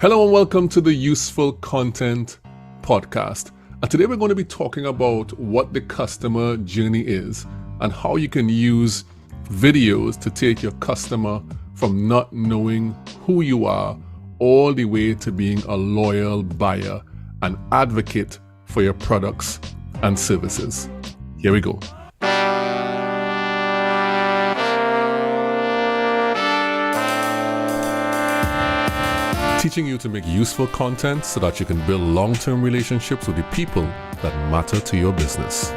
Hello and welcome to the Useful Content Podcast. And today we're going to be talking about what the customer journey is and how you can use videos to take your customer from not knowing who you are all the way to being a loyal buyer and advocate for your products and services. Here we go. Teaching you to make useful content so that you can build long-term relationships with the people that matter to your business.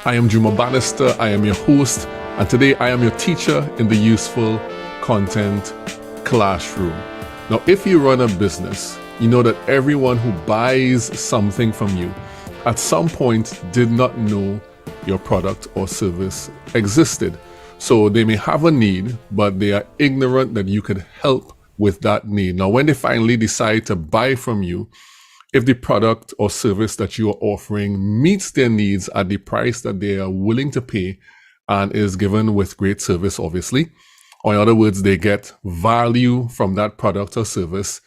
I am Juma Bannister, I am your host, and today I am your teacher in the Useful Content Classroom. Now, if you run a business, you know that everyone who buys something from you at some point did not know your product or service existed. So they may have a need, but they are ignorant that you could help with that need. Now, when they finally decide to buy from you, if the product or service that you are offering meets their needs at the price that they are willing to pay and is given with great service, obviously, or in other words, they get value from that product or service,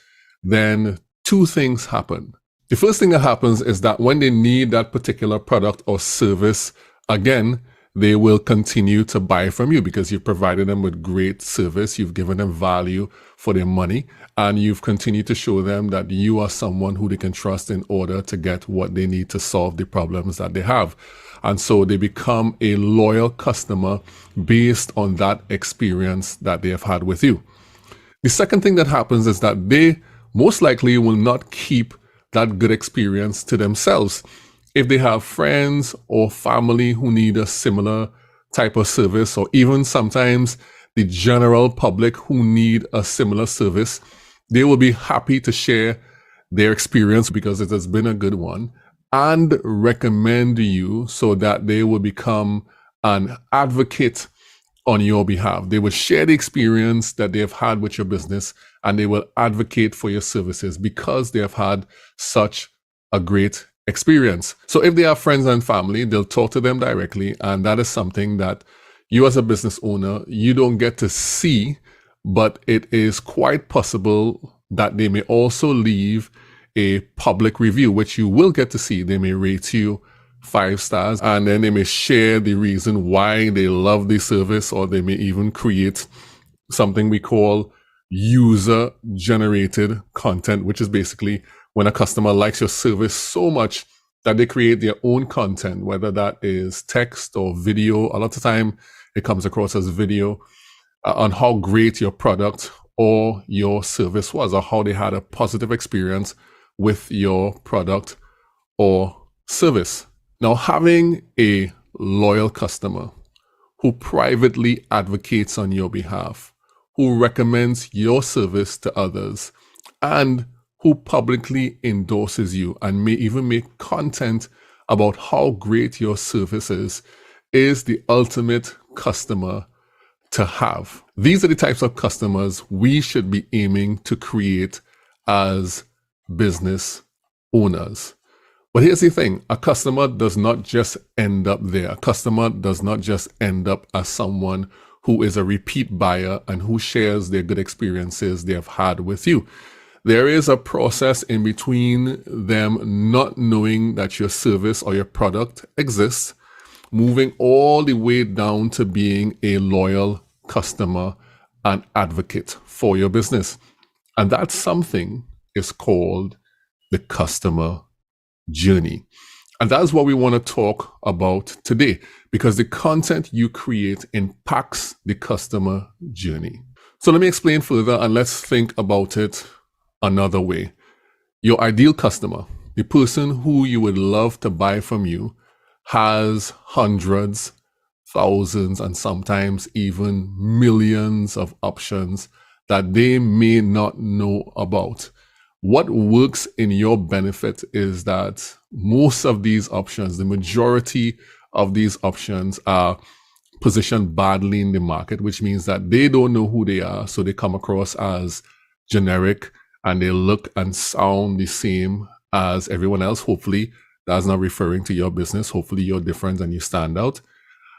then two things happen. The first thing that happens is that when they need that particular product or service again, they will continue to buy from you because you've provided them with great service, you've given them value for their money, and you've continued to show them that you are someone who they can trust in order to get what they need to solve the problems that they have. And so they become a loyal customer based on that experience that they have had with you. The second thing that happens is that they most likely will not keep that good experience to themselves. If they have friends or family who need a similar type of service, or even sometimes the general public who need a similar service, they will be happy to share their experience because it has been a good one and recommend you so that they will become an advocate on your behalf. They will share the experience that they have had with your business and they will advocate for your services because they have had such a great experience. So if they have friends and family, they'll talk to them directly. And that is something that you as a business owner, you don't get to see, but it is quite possible that they may also leave a public review, which you will get to see. They may rate you 5 stars and then they may share the reason why they love the service, or they may even create something we call user generated content, which is basically when a customer likes your service so much that they create their own content, whether that is text or video. A lot of time it comes across as video on how great your product or your service was, or how they had a positive experience with your product or service. Now, having a loyal customer who privately advocates on your behalf, who recommends your service to others, and who publicly endorses you and may even make content about how great your service is the ultimate customer to have. These are the types of customers we should be aiming to create as business owners. But here's the thing, a customer does not just end up there. A customer does not just end up as someone who is a repeat buyer and who shares their good experiences they have had with you. There is a process in between them not knowing that your service or your product exists, moving all the way down to being a loyal customer and advocate for your business. And that something is called the customer journey. And that's what we want to talk about today, because the content you create impacts the customer journey. So let me explain further and let's think about it another way. Your ideal customer, the person who you would love to buy from you, has hundreds, thousands, and sometimes even millions of options that they may not know about. What works in your benefit is that most of these options, the majority of these options, are positioned badly in the market, which means that they don't know who they are, so they come across as generic and they look and sound the same as everyone else. Hopefully that's not referring to your business. Hopefully you're different and you stand out.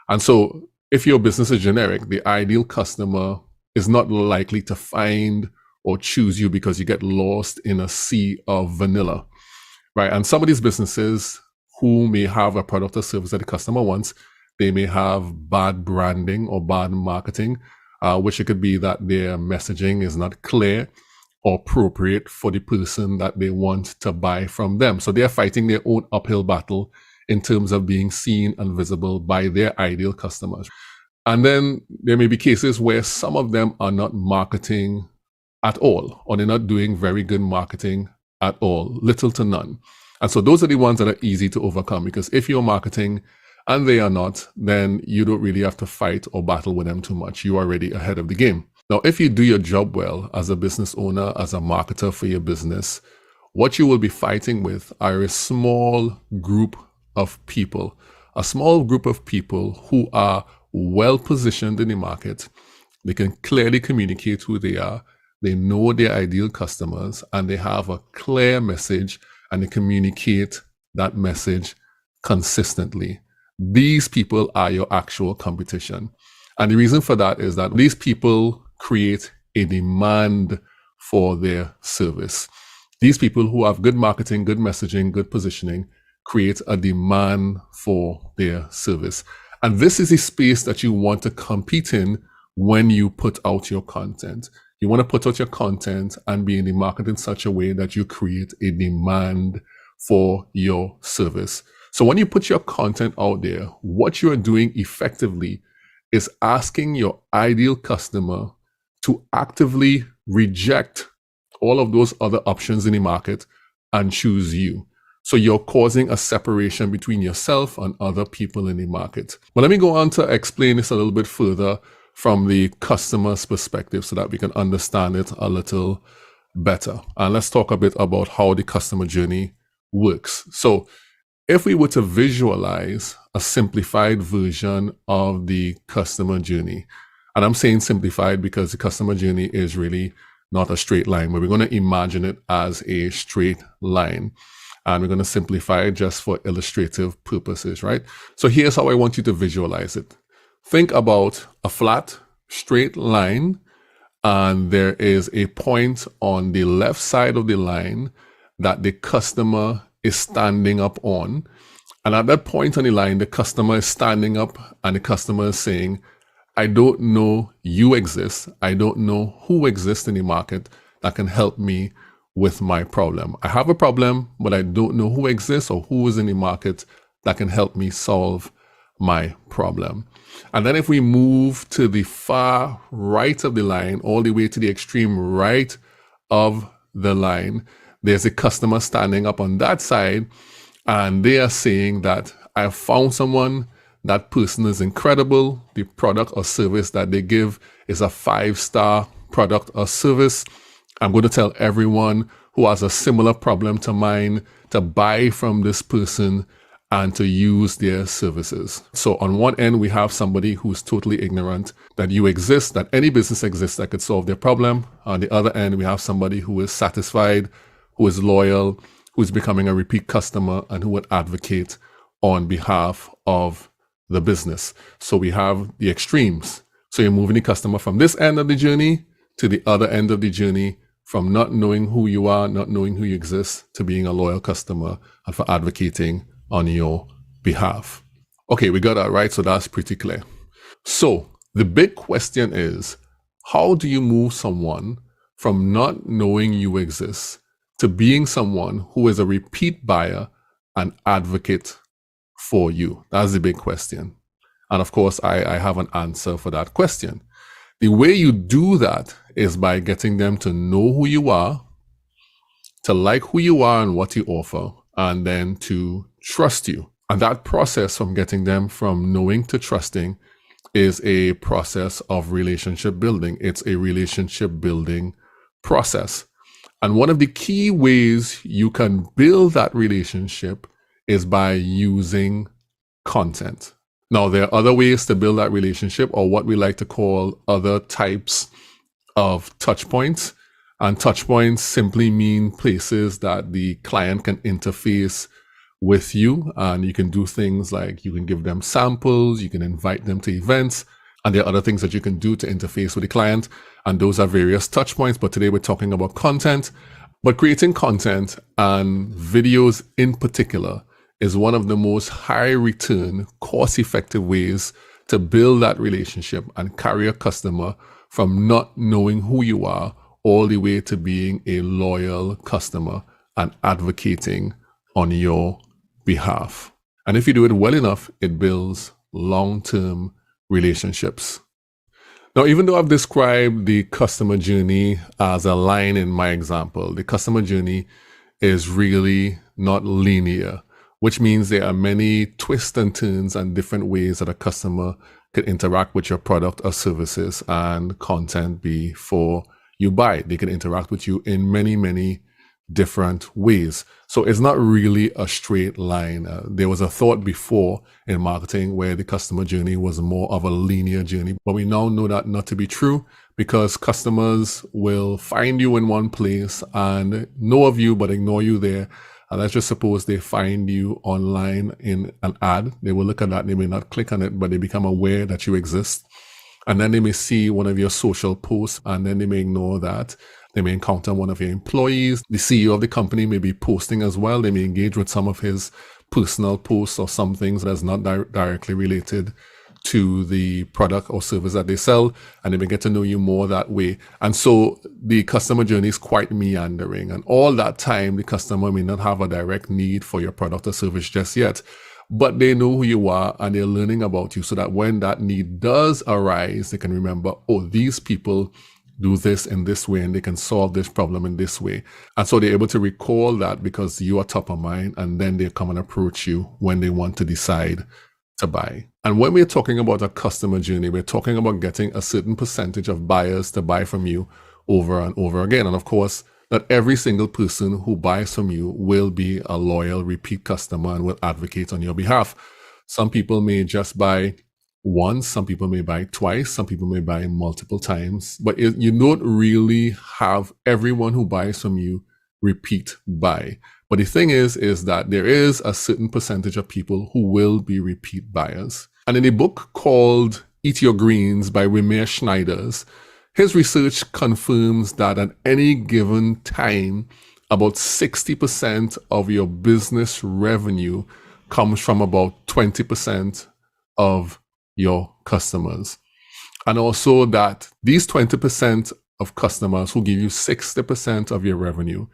And so If your business is generic, the ideal customer is not likely to find or choose you because you get lost in a sea of vanilla, right? And some of these businesses who may have a product or service that the customer wants, they may have bad branding or bad marketing, which it could be that their messaging is not clear or appropriate for the person that they want to buy from them. So they're fighting their own uphill battle in terms of being seen and visible by their ideal customers. And then there may be cases where some of them are not marketing at all, or they're not doing very good marketing at all, little to none. And so those are the ones that are easy to overcome, because if you're marketing and they are not, then you don't really have to fight or battle with them too much. You're already ahead of the game. Now, if you do your job well as a business owner, as a marketer for your business, what you will be fighting with are a small group of people, who are well positioned in the market. They can clearly communicate who they are. They know their ideal customers, and they have a clear message, and they communicate that message consistently. These people are your actual competition. And the reason for that is that these people create a demand for their service. These people who have good marketing, good messaging, good positioning create a demand for their service. And this is a space that you want to compete in when you put out your content. You want to put out your content and be in the market in such a way that you create a demand for your service. So when you put your content out there, what you're doing effectively is asking your ideal customer to actively reject all of those other options in the market and choose you. So you're causing a separation between yourself and other people in the market. But let me go on to explain this a little bit further from the customer's perspective so that we can understand it a little better. And let's talk a bit about how the customer journey works. So if we were to visualize a simplified version of the customer journey, and I'm saying simplified because the customer journey is really not a straight line, but we're going to imagine it as a straight line. And we're going to simplify it just for illustrative purposes, right? So here's how I want you to visualize it. Think about a flat, straight line, and there is a point on the left side of the line that the customer is standing up on. And at that point on the line, the customer is standing up and the customer is saying, I don't know you exist. I don't know who exists in the market that can help me with my problem. I have a problem, but I don't know who exists or who is in the market that can help me solve my problem. And then if we move to the far right of the line, all the way to the extreme right of the line, there's a customer standing up on that side, and they are saying that I found someone, that person is incredible. The product or service that they give is a 5-star product or service. I'm going to tell everyone who has a similar problem to mine to buy from this person and to use their services. So on one end, we have somebody who's totally ignorant that you exist, that any business exists that could solve their problem. On the other end, we have somebody who is satisfied, who is loyal, who's becoming a repeat customer, and who would advocate on behalf of the business. So we have the extremes. So you're moving the customer from this end of the journey to the other end of the journey, from not knowing who you are, not knowing who you exist, to being a loyal customer and for advocating on your behalf. Okay, we got that right. So that's pretty clear. So the big question is, how do you move someone from not knowing you exist to being someone who is a repeat buyer and advocate for you? That's the big question. And of course, I have an answer for that question. The way you do that is by getting them to know who you are, to like who you are and what you offer, and then to trust you. And that process from getting them from knowing to trusting is a process of relationship building. It's a relationship building process. And one of the key ways you can build that relationship is by using content. Now, there are other ways to build that relationship, or what we like to call other types of touch points. And touch points simply mean places that the client can interface with you. And you can do things like you can give them samples, you can invite them to events, and there are other things that you can do to interface with the client. And those are various touch points. But today we're talking about content. But creating content and videos in particular is one of the most high return, cost effective ways to build that relationship and carry a customer from not knowing who you are all the way to being a loyal customer and advocating on your behalf. And if you do it well enough, it builds long-term relationships. Now, even though I've described the customer journey as a line in my example, the customer journey is really not linear, which means there are many twists and turns and different ways that a customer can interact with your product or services and content before you buy. They can interact with you in many, many different ways. So it's not really a straight line. There was a thought before in marketing where the customer journey was more of a linear journey, but we now know that not to be true, because customers will find you in one place and know of you but ignore you there. And let's just suppose they find you online in an ad. They will look at that, they may not click on it, but they become aware that you exist. And then they may see one of your social posts, and then they may ignore that. They may encounter one of your employees. The CEO of the company may be posting as well. They may engage with some of his personal posts or some things that's not directly related to the product or service that they sell, and they may get to know you more that way. And so the customer journey is quite meandering, and all that time the customer may not have a direct need for your product or service just yet, but they know who you are and they're learning about you, so that when that need does arise, they can remember, oh, these people do this in this way and they can solve this problem in this way. And so they're able to recall that because you are top of mind, and then they come and approach you when they want to decide to buy. And when we're talking about a customer journey, we're talking about getting a certain percentage of buyers to buy from you over and over again. And of course, not every single person who buys from you will be a loyal repeat customer and will advocate on your behalf. Some people may just buy once, some people may buy twice, some people may buy multiple times, but you don't really have everyone who buys from you repeat buy. But the thing is that there is a certain percentage of people who will be repeat buyers. And in a book called Eat Your Greens by Ramesh Schneiders, his research confirms that at any given time, about 60% of your business revenue comes from about 20% of your customers. And also that these 20% of customers who give you 60% of your revenue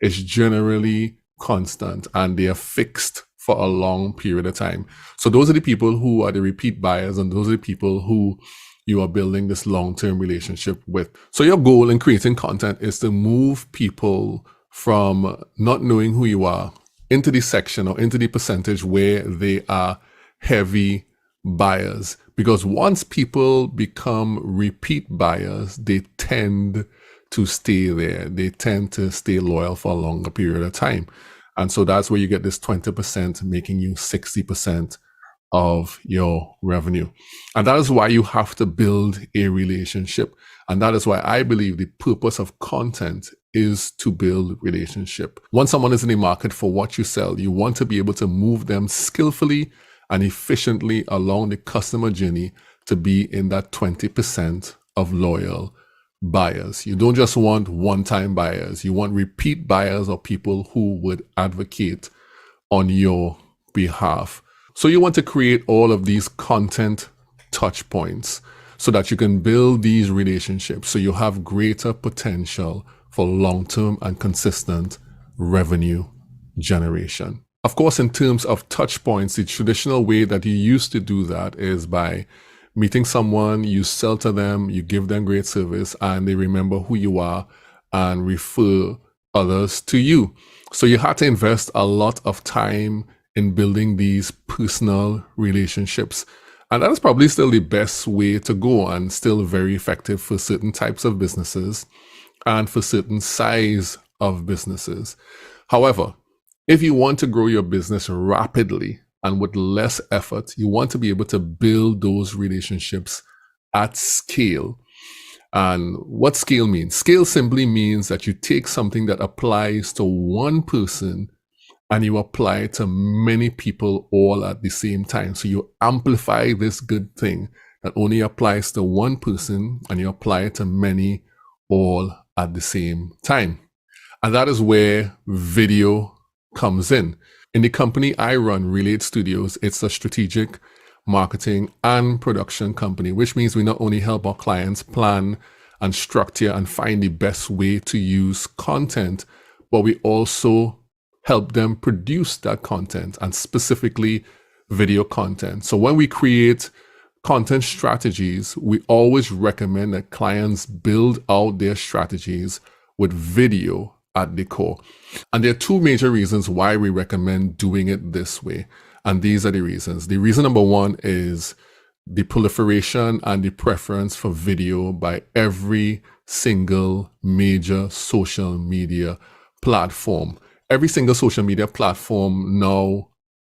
is generally constant, and they are fixed for a long period of time. So those are the people who are the repeat buyers, and those are the people who you are building this long-term relationship with. So your goal in creating content is to move people from not knowing who you are into the section or into the percentage where they are heavy buyers. Because once people become repeat buyers, they tend to stay there. They tend to stay loyal for a longer period of time. And so that's where you get this 20% making you 60% of your revenue. And that is why you have to build a relationship. And that is why I believe the purpose of content is to build relationship. Once someone is in the market for what you sell, you want to be able to move them skillfully and efficiently along the customer journey to be in that 20% of loyal buyers. You don't just want one-time buyers. You want repeat buyers or people who would advocate on your behalf. So you want to create all of these content touch points so that you can build these relationships so you have greater potential for long-term and consistent revenue generation. Of course, in terms of touch points, the traditional way that you used to do that is by meeting someone, you sell to them, you give them great service, and they remember who you are and refer others to you. So you had to invest a lot of time in building these personal relationships. And that is probably still the best way to go and still very effective for certain types of businesses and for certain size of businesses. However, if you want to grow your business rapidly and with less effort, you want to be able to build those relationships at scale. And what scale means? Scale simply means that you take something that applies to one person and you apply it to many people all at the same time. So you amplify this good thing that only applies to one person, and you apply it to many all at the same time. And that is where video comes in. In the company I run, Relate Studios, it's a strategic marketing and production company, which means we not only help our clients plan and structure and find the best way to use content, but we also help them produce that content, and specifically video content. So when we create content strategies, we always recommend that clients build out their strategies with video at the core. And there are two major reasons why we recommend doing it this way. And these are the reasons. The reason number one is the proliferation and the preference for video by every single major social media platform. Every single social media platform now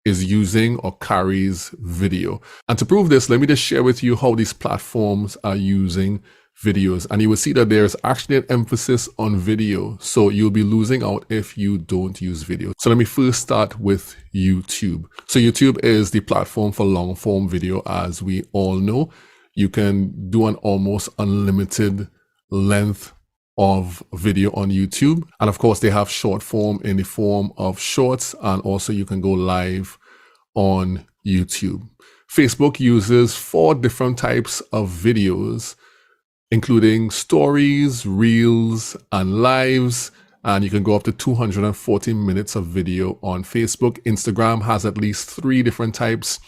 is using or carries video. And to prove this, let me just share with you how these platforms are using videos. And you will see that there's actually an emphasis on video. So you'll be losing out if you don't use video. So let me first start with YouTube. So YouTube is the platform for long form video, as we all know. You can do an almost unlimited length of video on YouTube. And of course, they have short form in the form of shorts, and also you can go live on YouTube. Facebook uses 4 different types of videos, including stories, reels, and lives. And you can go up to 240 minutes of video on Facebook. Instagram has at least 3 different types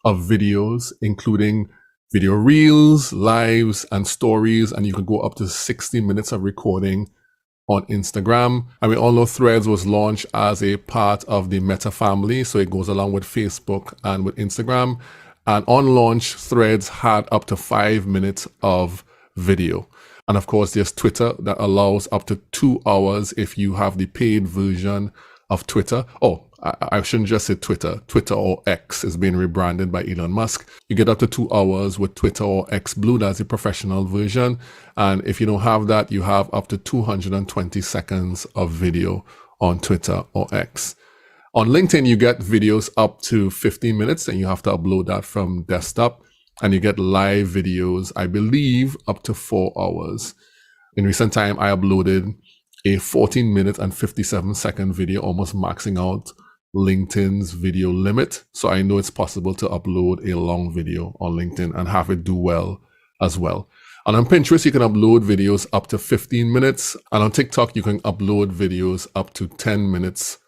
of videos, including video reels, lives, and stories. And you can go up to 60 minutes of recording on Instagram. And we all know Threads was launched as a part of the Meta family. So it goes along with Facebook and with Instagram. And on launch, Threads had up to 5 minutes of video. And of course, there's Twitter that allows up to 2 hours if you have the paid version of Twitter. Oh, I shouldn't just say Twitter. Twitter, or X, is being rebranded by Elon Musk. You get up to 2 hours with Twitter or X Blue. That's the professional version. And if you don't have that, you have up to 220 seconds of video on Twitter or X. On LinkedIn, you get videos up to 15 minutes, and you have to upload that from desktop. And you get live videos, I believe, up to 4 hours. In recent time, I uploaded a 14-minute and 57-second video, almost maxing out LinkedIn's video limit. So I know it's possible to upload a long video on LinkedIn and have it do well as well. And on Pinterest, you can upload videos up to 15 minutes. And on TikTok, you can upload videos up to 10 minutes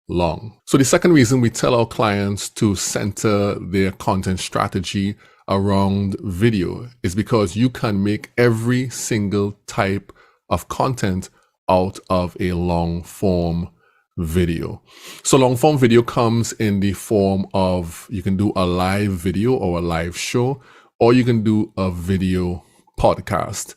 long. So the second reason we tell our clients to center their content strategy around video is because you can make every single type of content out of a long form video. So long form video comes in the form of, you can do a live video or a live show, or you can do a video podcast.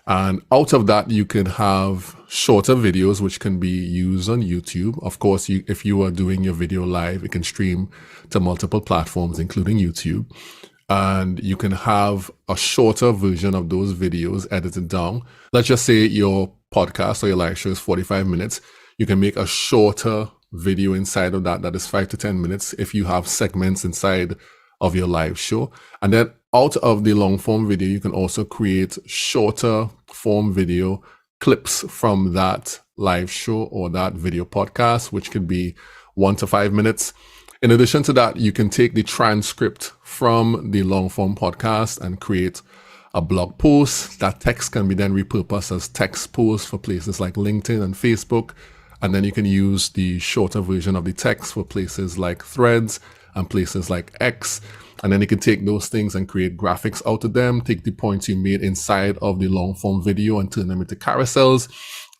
And out of that, you can have shorter videos, which can be used on YouTube. Of course, if you are doing your video live, it can stream to multiple platforms, including YouTube. And you can have a shorter version of those videos edited down. Let's just say your podcast or your live show is 45 minutes. You can make a shorter video inside of that is 5 to 10 minutes if you have segments inside of your live show. And then out of the long form video, you can also create shorter form video clips from that live show or that video podcast, which could be 1 to 5 minutes. In addition to that, you can take the transcript from the long form podcast and create a blog post. That text can be then repurposed as text posts for places like LinkedIn and Facebook. And then you can use the shorter version of the text for places like Threads and places like X. And then you can take those things and create graphics out of them, take the points you made inside of the long form video and turn them into carousels.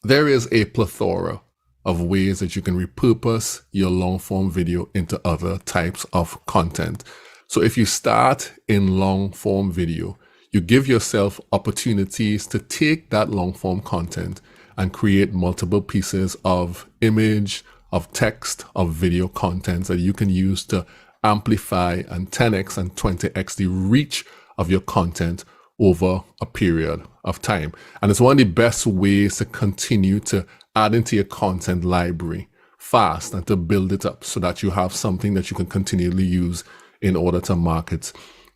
There is a plethora of ways that you can repurpose your long form video into other types of content. So if you start in long form video, you give yourself opportunities to take that long form content and create multiple pieces of image, of text, of video content that you can use to amplify and 10x and 20x the reach of your content over a period of time. And it's one of the best ways to continue to add into your content library fast and to build it up so that you have something that you can continually use in order to market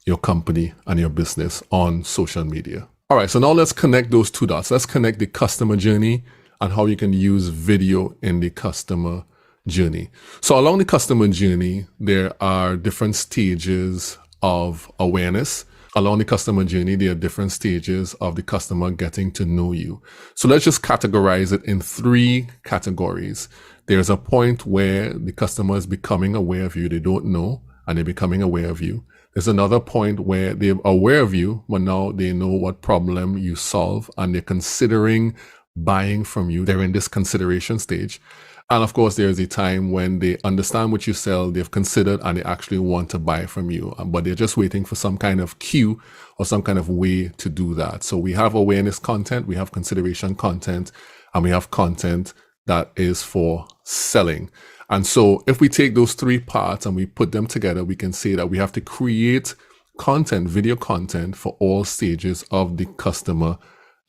your company and your business on social media. All right, so now let's connect those two dots. Let's connect the customer journey and how you can use video in the customer journey. So along the customer journey, there are different stages of awareness. Along the customer journey, there are different stages of the customer getting to know you. So let's just categorize it in 3 categories. There's a point where the customer is becoming aware of you. They don't know, and they're becoming aware of you. There's another point where they're aware of you, but now they know what problem you solve, and they're considering buying from you. They're in this consideration stage. And of course, there's a time when they understand what you sell, they've considered, and they actually want to buy from you, but they're just waiting for some kind of cue or some kind of way to do that. So we have awareness content, we have consideration content, and we have content that is for selling. And so if we take those 3 parts and we put them together, we can say that we have to create content, video content for all stages of the customer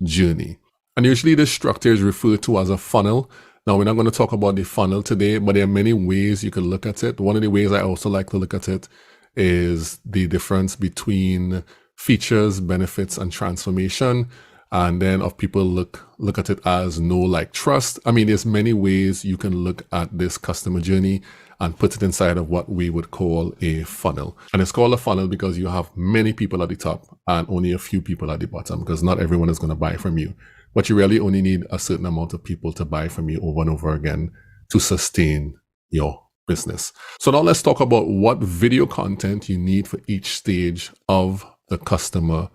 journey. And usually this structure is referred to as a funnel. Now, we're not going to talk about the funnel today, but there are many ways you can look at it. One of the ways I also like to look at it is the difference between features, benefits, and transformation. And then of people look at it as know, like, trust. I mean, there's many ways you can look at this customer journey and put it inside of what we would call a funnel. And it's called a funnel because you have many people at the top and only a few people at the bottom, because not everyone is going to buy from you. But you really only need a certain amount of people to buy from you over and over again to sustain your business. So now let's talk about what video content you need for each stage of the customer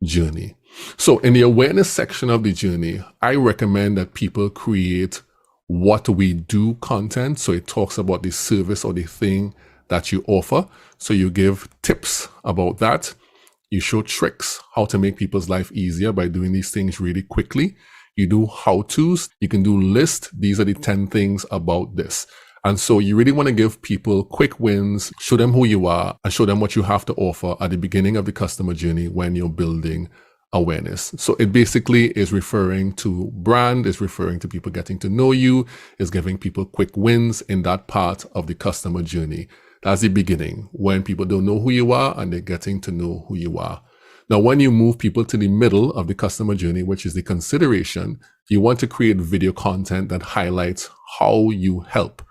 journey. So in the awareness section of the journey, I recommend that people create what we do content. So it talks about the service or the thing that you offer. So you give tips about that. You show tricks, how to make people's life easier by doing these things really quickly. You do how-tos. You can do lists. These are the 10 things about this. And so you really want to give people quick wins, show them who you are, and show them what you have to offer at the beginning of the customer journey when you're building awareness. So it basically is referring to brand, is referring to people getting to know you, is giving people quick wins in that part of the customer journey. That's the beginning, when people don't know who you are and they're getting to know who you are. Now, when you move people to the middle of the customer journey, which is the consideration, you want to create video content that highlights how you help.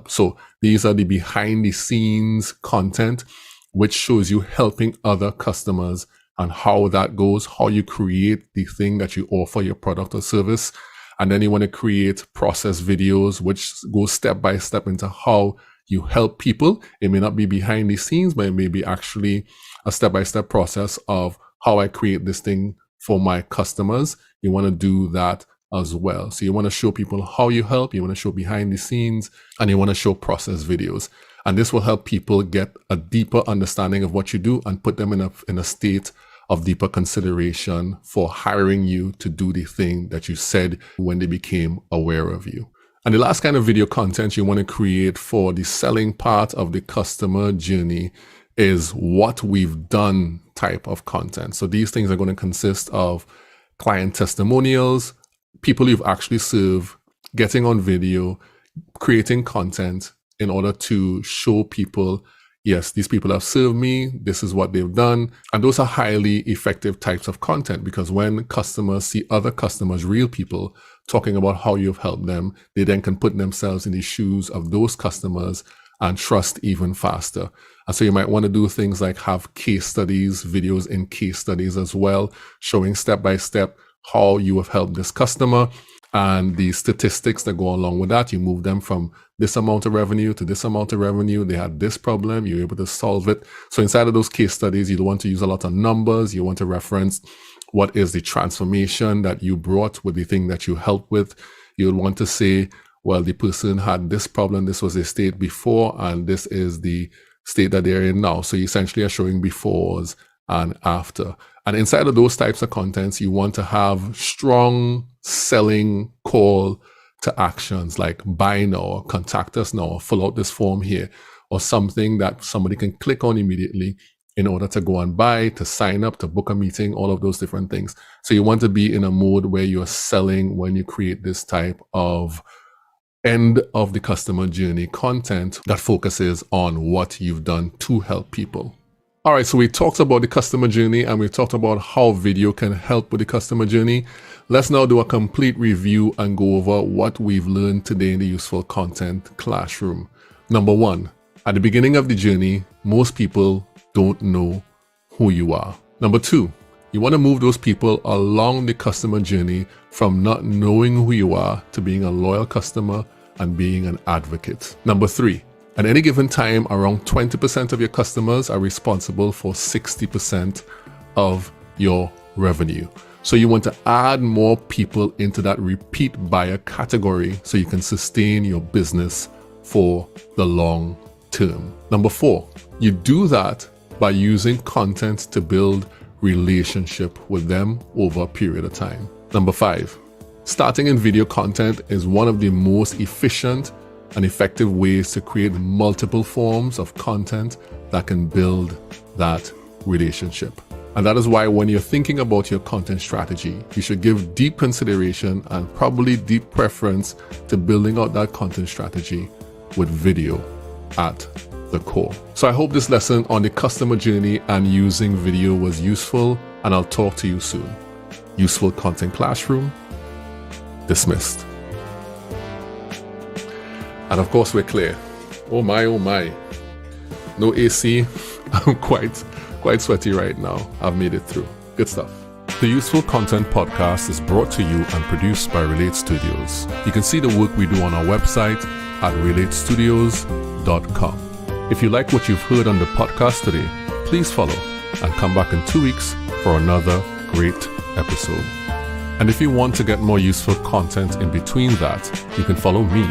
So these are the behind the scenes content, which shows you helping other customers and how that goes, how you create the thing that you offer, your product or service. And then you want to create process videos, which go step by step into how you help people. It may not be behind the scenes, but it may be actually a step-by-step process of how I create this thing for my customers. You want to do that as well. So you want to show people how you help, you want to show behind the scenes, and you want to show process videos. And this will help people get a deeper understanding of what you do and put them in a state of deeper consideration for hiring you to do the thing that you said when they became aware of you. And the last kind of video content you want to create for the selling part of the customer journey is what we've done type of content. So these things are going to consist of client testimonials, people you've actually served, getting on video, creating content in order to show people, yes, these people have served me, this is what they've done. And those are highly effective types of content, because when customers see other customers, real people, talking about how you've helped them, they then can put themselves in the shoes of those customers and trust even faster. And so you might want to do things like have case studies, videos in case studies as well, showing step by step how you have helped this customer and the statistics that go along with that. You move them from this amount of revenue to this amount of revenue. They had this problem, you're able to solve it. So inside of those case studies, you don't want to use a lot of numbers. You want to reference what is the transformation that you brought with the thing that you helped with. You'll want to say, well, the person had this problem, this was their state before, and this is the state that they're in now. So you essentially are showing befores and after. And inside of those types of contents, you want to have strong selling call to actions like buy now, or contact us now, or fill out this form here, or something that somebody can click on immediately in order to go and buy, to sign up, to book a meeting, all of those different things. So you want to be in a mode where you're selling when you create this type of end of the customer journey content that focuses on what you've done to help people. All right, so we talked about the customer journey and we talked about how video can help with the customer journey. Let's now do a complete review and go over what we've learned today in the Useful Content Classroom. Number one, at the beginning of the journey, most people don't know who you are. Number two, you want to move those people along the customer journey from not knowing who you are to being a loyal customer and being an advocate. Number three, at any given time, around 20% of your customers are responsible for 60% of your revenue. So you want to add more people into that repeat buyer category so you can sustain your business for the long term. Number four, you do that by using content to build relationship with them over a period of time. Number five, starting in video content is one of the most efficient and effective ways to create multiple forms of content that can build that relationship. And that is why when you're thinking about your content strategy, you should give deep consideration and probably deep preference to building out that content strategy with video at the core. So I hope this lesson on the customer journey and using video was useful, and I'll talk to you soon. Useful Content Classroom, dismissed. And of course we're clear. Oh my, no AC. I'm quite sweaty right now. I've made it through. Good stuff. The Useful Content Podcast is brought to you and produced by Relate Studios. You can see the work we do on our website at relatestudios.com. If you like what you've heard on the podcast today, please follow and come back in 2 weeks for another great episode. And if you want to get more useful content in between that, you can follow me,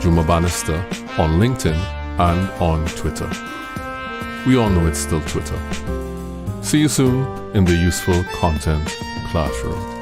Juma Bannister, on LinkedIn and on Twitter. We all know it's still Twitter. See you soon in the Useful Content Classroom.